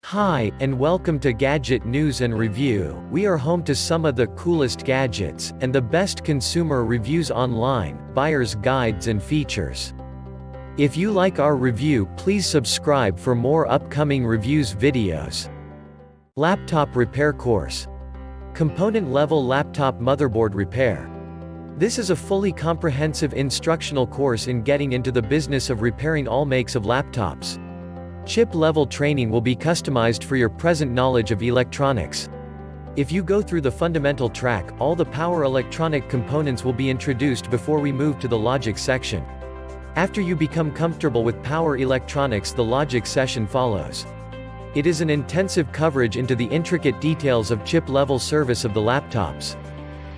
Hi, and welcome to Gadget News and Review. We are home to some of the coolest gadgets, and the best consumer reviews online, buyer's guides and features. If you like our review, please subscribe for more upcoming reviews videos. Laptop Repair Course. Component-level laptop motherboard repair. This is a fully comprehensive instructional course in getting into the business of repairing all makes of laptops. Chip-level training will be customized for your present knowledge of electronics. If you go through the fundamental track, all the power electronic components will be introduced before we move to the logic section. After you become comfortable with power electronics, the logic session follows. It is an intensive coverage into the intricate details of chip-level service of the laptops.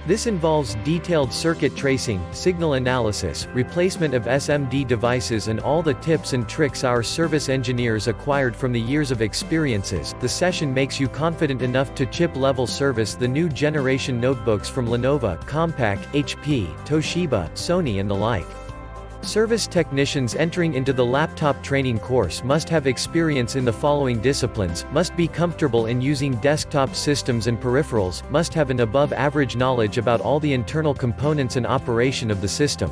This involves detailed circuit tracing, signal analysis, replacement of SMD devices and all the tips and tricks our service engineers acquired from the years of experiences. The session makes you confident enough to chip-level service the new generation notebooks from Lenova, Compaq, HP, Toshiba, Sony and the like. Service technicians entering into the laptop training course must have experience in the following disciplines, must be comfortable in using desktop systems and peripherals, must have an above-average knowledge about all the internal components and operation of the system.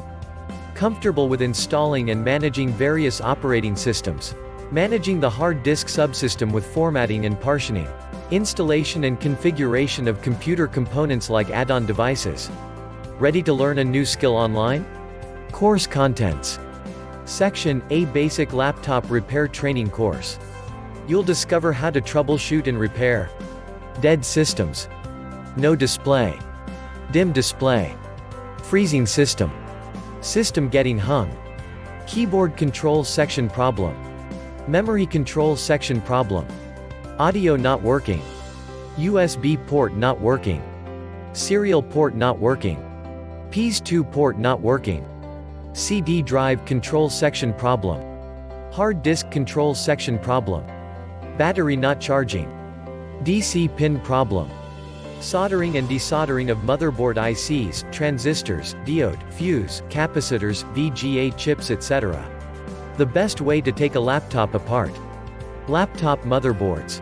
Comfortable with installing and managing various operating systems. Managing the hard disk subsystem with formatting and partitioning. Installation and configuration of computer components like add-on devices. Ready to learn a new skill online? Course contents. Section A, Basic Laptop Repair Training Course. You'll discover how to troubleshoot and repair dead systems, no display, dim display, freezing system, system getting hung, keyboard control section problem, memory control section problem, audio not working, USB port not working, serial port not working, PS2 port not working, CD drive control section problem, hard disk control section problem, battery not charging, DC pin problem, soldering and desoldering of motherboard ICs, transistors, diode, fuse, capacitors, VGA chips etc. The best way to take a laptop apart. Laptop motherboards.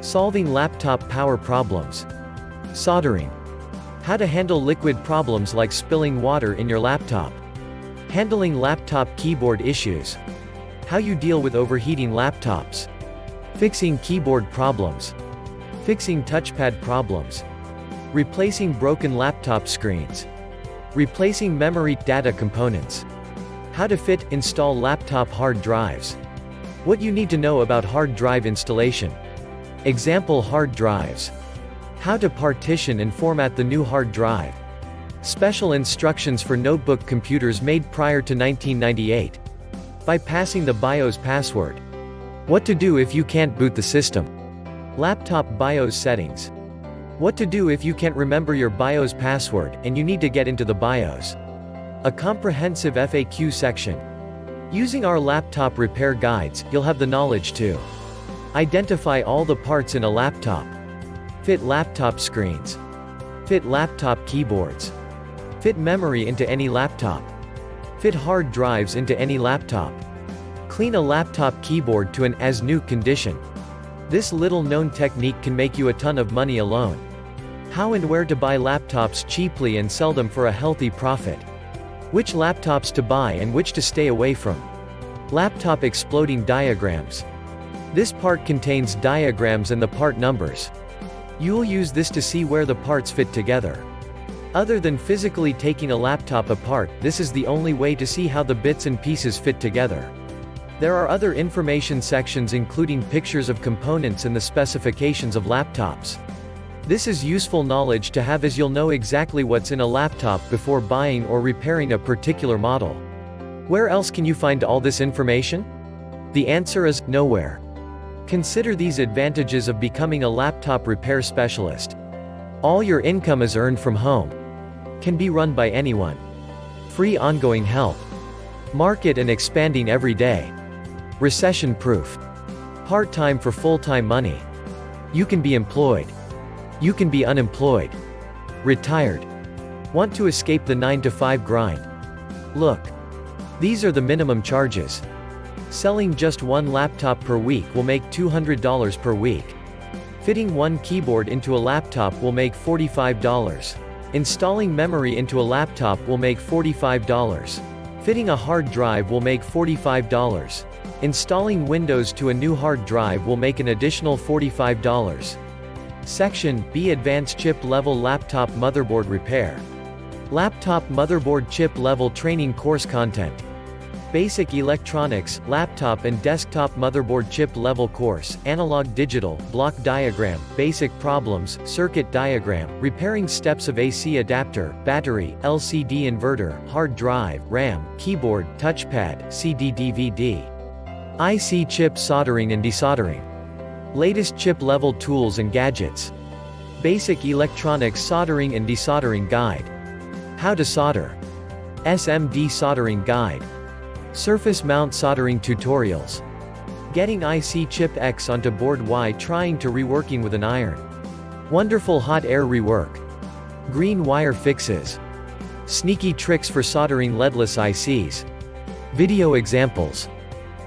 Solving laptop power problems. Soldering. How to handle liquid problems like spilling water in your laptop. Handling laptop keyboard issues. How you deal with overheating laptops. Fixing keyboard problems. Fixing touchpad problems. Replacing broken laptop screens. Replacing memory data components. How to fit, install laptop hard drives. What you need to know about hard drive installation. Example hard drives. How to partition and format the new hard drive. Special instructions for notebook computers made prior to 1998. Bypassing the BIOS password. What to do if you can't boot the system. Laptop BIOS settings. What to do if you can't remember your BIOS password, and you need to get into the BIOS. A comprehensive FAQ section. Using our laptop repair guides, you'll have the knowledge to identify all the parts in a laptop. Fit laptop screens. Fit laptop keyboards. Fit memory into any laptop. Fit hard drives into any laptop. Clean a laptop keyboard to an as-new condition. This little-known technique can make you a ton of money alone. How and where to buy laptops cheaply and sell them for a healthy profit. Which laptops to buy and which to stay away from. Laptop exploding diagrams. This part contains diagrams and the part numbers. You'll use this to see where the parts fit together. Other than physically taking a laptop apart, this is the only way to see how the bits and pieces fit together. There are other information sections including pictures of components and the specifications of laptops. This is useful knowledge to have as you'll know exactly what's in a laptop before buying or repairing a particular model. Where else can you find all this information? The answer is, nowhere. Consider these advantages of becoming a laptop repair specialist. All your income is earned from home. Can be run by anyone. Free ongoing help. Market and expanding every day. Recession-proof. Part-time for full-time money. You can be employed. You can be unemployed. Retired. Want to escape the 9-to-5 grind? Look. These are the minimum charges. Selling just one laptop per week will make $200 per week. Fitting one keyboard into a laptop will make $45. Installing memory into a laptop will make $45. Fitting a hard drive will make $45. Installing Windows to a new hard drive will make an additional $45. Section B, Advanced Chip Level Laptop Motherboard Repair. Laptop Motherboard Chip Level Training Course Content. Basic Electronics, Laptop and Desktop Motherboard Chip Level Course, Analog Digital, Block Diagram, Basic Problems, Circuit Diagram, Repairing Steps of AC Adapter, Battery, LCD Inverter, Hard Drive, RAM, Keyboard, Touchpad, CD/DVD. IC Chip Soldering and Desoldering. Latest chip level tools and gadgets. Basic Electronics Soldering and Desoldering Guide. How to solder. SMD Soldering Guide. Surface mount soldering tutorials. Getting IC chip X onto board Y, trying to reworking with an iron. Wonderful hot air rework. Green wire fixes. Sneaky tricks for soldering leadless ICs. Video examples.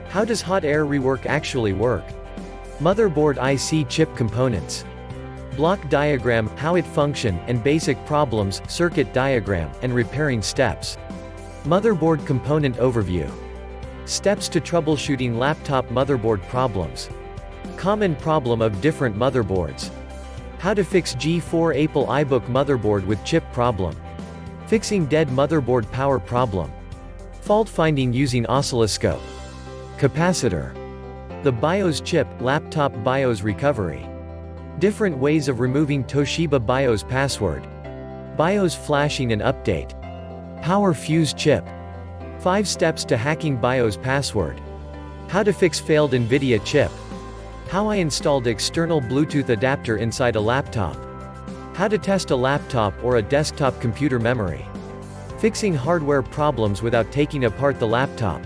How does hot air rework actually work? Motherboard IC chip components. Block diagram, how it function, and basic problems, circuit diagram, and repairing steps. Motherboard component overview. Steps to troubleshooting laptop motherboard problems. Common problem of different motherboards. How to fix G4 Apple iBook motherboard with chip problem. Fixing dead motherboard power problem. Fault finding using oscilloscope. Capacitor. The BIOS chip, laptop BIOS recovery. Different ways of removing Toshiba BIOS password. BIOS flashing and update. Power fuse chip. 5 steps to hacking BIOS password. How to fix failed NVIDIA chip. How I installed external Bluetooth adapter inside a laptop. How to test a laptop or a desktop computer memory. Fixing hardware problems without taking apart the laptop.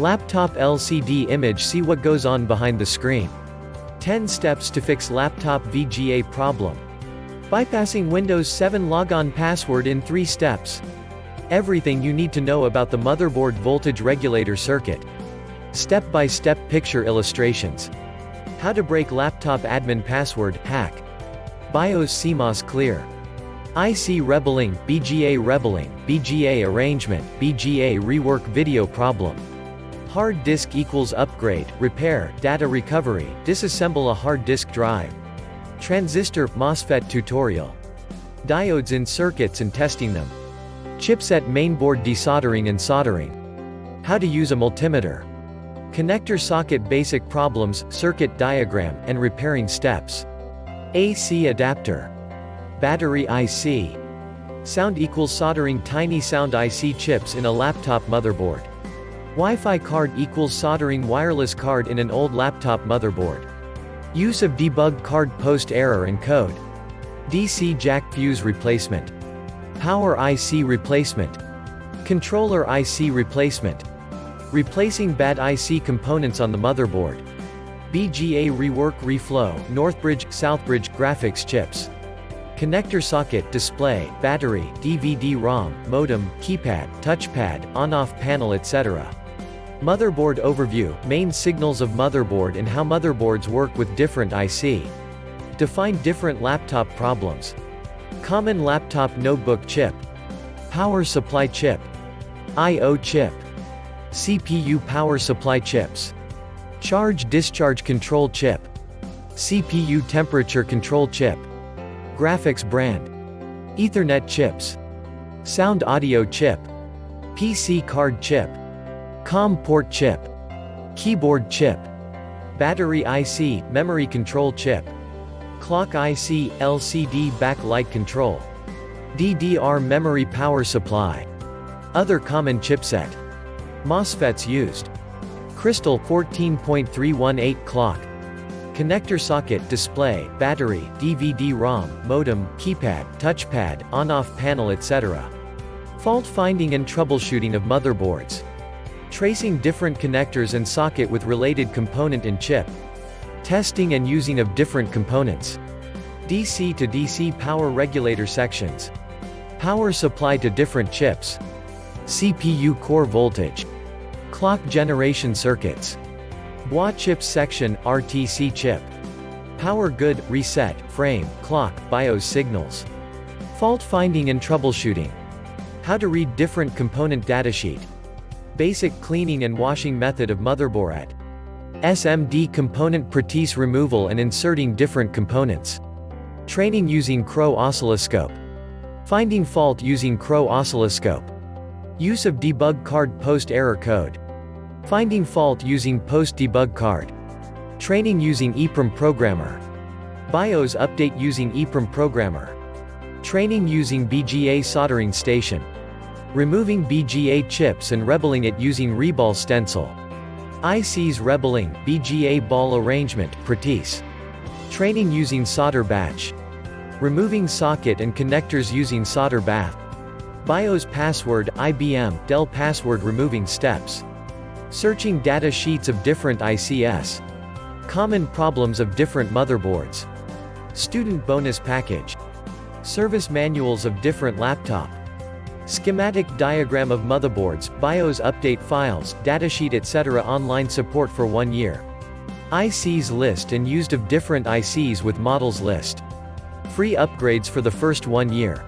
Laptop LCD image, see what goes on behind the screen. 10 steps to fix laptop VGA problem. Bypassing Windows 7 logon password in 3 steps. Everything you need to know about the motherboard voltage regulator circuit. Step-by-step picture illustrations. How to break laptop admin password, hack. BIOS CMOS clear. IC rebelling, BGA arrangement, BGA rework video problem. Hard disk equals upgrade, repair, data recovery, disassemble a hard disk drive. Transistor, MOSFET tutorial. Diodes in circuits and testing them. Chipset mainboard desoldering and soldering. How to use a multimeter. Connector socket basic problems, circuit diagram, and repairing steps. AC adapter. Battery IC. Sound equals soldering tiny sound IC chips in a laptop motherboard. Wi-Fi card equals soldering wireless card in an old laptop motherboard. Use of debugged card post error and code. DC jack fuse replacement. Power IC replacement. Controller IC replacement. Replacing bad IC components on the motherboard. BGA rework reflow, Northbridge, Southbridge, graphics chips. Connector socket, display, battery, DVD-ROM, modem, keypad, touchpad, on-off panel etc. Motherboard overview, main signals of motherboard and how motherboards work with different IC. Define different laptop problems. Common laptop notebook chip. Power supply chip. I/O chip. CPU power supply chips. Charge-discharge control chip. CPU temperature control chip. Graphics brand. Ethernet chips. Sound audio chip. PC card chip. COM port chip. Keyboard chip. Battery IC, memory control chip. Clock IC, LCD backlight control. DDR memory power supply. Other common chipset. MOSFETs used. Crystal 14.318 clock. Connector socket, display, battery, DVD-ROM, modem, keypad, touchpad, on-off panel etc. Fault finding and troubleshooting of motherboards. Tracing different connectors and socket with related component and chip. Testing and using of different components. DC to DC power regulator sections. Power supply to different chips. CPU core voltage. Clock generation circuits. BOA chips section, RTC chip. Power good, reset, frame, clock, BIOS signals. Fault finding and troubleshooting. How to read different component datasheet. Basic cleaning and washing method of motherboard. SMD component practice removal and inserting different components. Training using Crow oscilloscope. Finding fault using Crow oscilloscope. Use of debug card post error code. Finding fault using post debug card. Training using EEPROM programmer. BIOS update using EEPROM programmer. Training using BGA soldering station. Removing BGA chips and rebelling it using reball stencil. ICs rebelling, BGA ball arrangement, practice. Training using solder batch. Removing socket and connectors using solder bath. BIOS password, IBM, Dell password removing steps. Searching data sheets of different ICs. Common problems of different motherboards. Student bonus package. Service manuals of different laptop. Schematic diagram of motherboards, BIOS update files, datasheet etc. Online support for 1 year. ICs list and used of different ICs with models list. Free upgrades for the first 1 year.